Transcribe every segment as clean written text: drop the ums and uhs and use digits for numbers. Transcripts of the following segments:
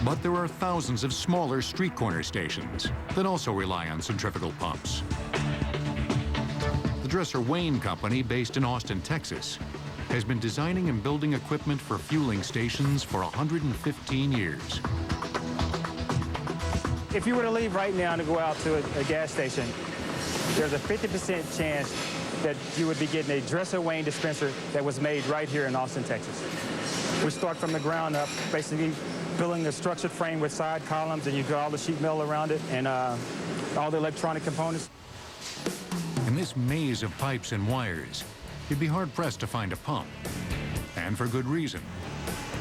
But there are thousands of smaller street corner stations that also rely on centrifugal pumps. The Dresser Wayne Company, based in Austin, Texas, has been designing and building equipment for fueling stations for 115 years. If you were to leave right now to go out to a gas station, there's a 50% chance that you would be getting a Dresser Wayne dispenser that was made right here in Austin, Texas. We start from the ground up, basically building the structured frame with side columns, and you've got all the sheet metal around it and all the electronic components. In this maze of pipes and wires, you'd be hard-pressed to find a pump. And for good reason.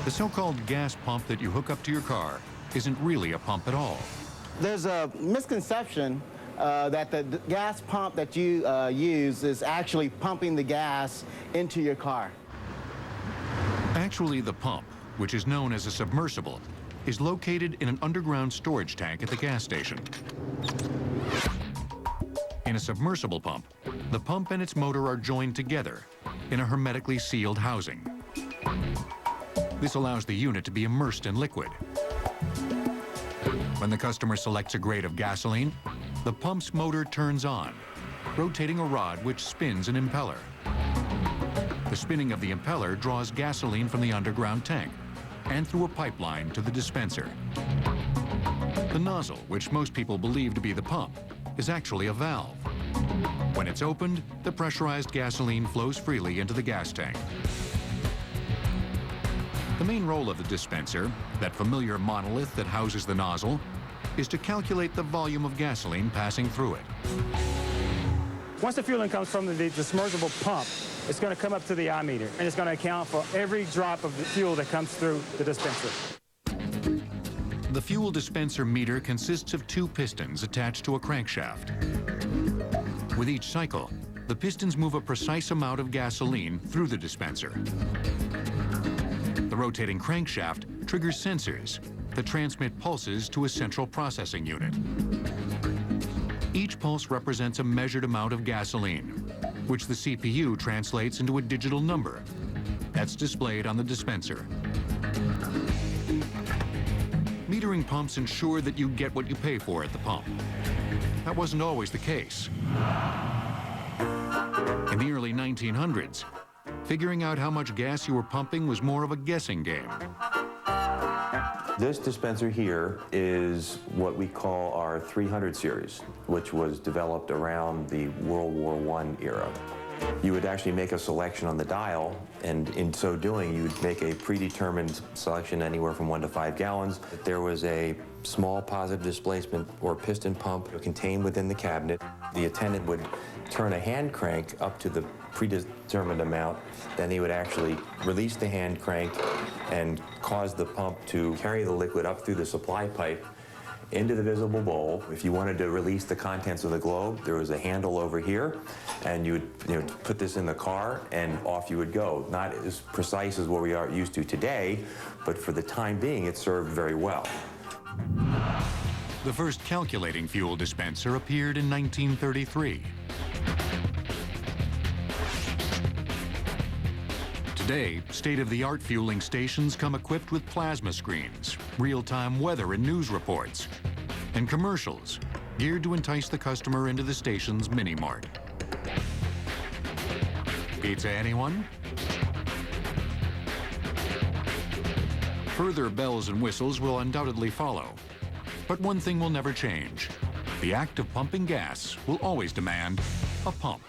The so-called gas pump that you hook up to your car isn't really a pump at all. There's a misconception that the gas pump that you use is actually pumping the gas into your car. Actually, the pump, which is known as a submersible, is located in an underground storage tank at the gas station. In a submersible pump, the pump and its motor are joined together in a hermetically sealed housing. This allows the unit to be immersed in liquid. When the customer selects a grade of gasoline, the pump's motor turns on, rotating a rod which spins an impeller. The spinning of the impeller draws gasoline from the underground tank and through a pipeline to the dispenser. The nozzle, which most people believe to be the pump, is actually a valve. When it's opened, the pressurized gasoline flows freely into the gas tank. The main role of the dispenser, that familiar monolith that houses the nozzle, is to calculate the volume of gasoline passing through it. Once the fueling comes from the submersible pump, it's going to come up to the ammeter, and it's going to account for every drop of the fuel that comes through the dispenser. The fuel dispenser meter consists of two pistons attached to a crankshaft. With each cycle, the pistons move a precise amount of gasoline through the dispenser. The rotating crankshaft triggers sensors that transmit pulses to a central processing unit. Each pulse represents a measured amount of gasoline, which the CPU translates into a digital number that's displayed on the dispenser. Metering pumps ensure that you get what you pay for at the pump. That wasn't always the case. In the early 1900s, figuring out how much gas you were pumping was more of a guessing game. This dispenser here is what we call our 300 series, which was developed around the World War I era. You would actually make a selection on the dial, and in so doing, you would make a predetermined selection anywhere from 1 to 5 gallons. There was a small positive displacement or piston pump contained within the cabinet. The attendant would turn a hand crank up to the predetermined amount, then he would actually release the hand crank and cause the pump to carry the liquid up through the supply pipe into the visible bowl. If you wanted to release the contents of the globe, there was a handle over here, and you would put this in the car, and off you would go. Not as precise as what we are used to today, but for the time being, it served very well. The first calculating fuel dispenser appeared in 1933. Today, state-of-the-art fueling stations come equipped with plasma screens, real-time weather and news reports, and commercials geared to entice the customer into the station's mini-mart. Pizza, anyone? Further bells and whistles will undoubtedly follow. But one thing will never change. The act of pumping gas will always demand a pump.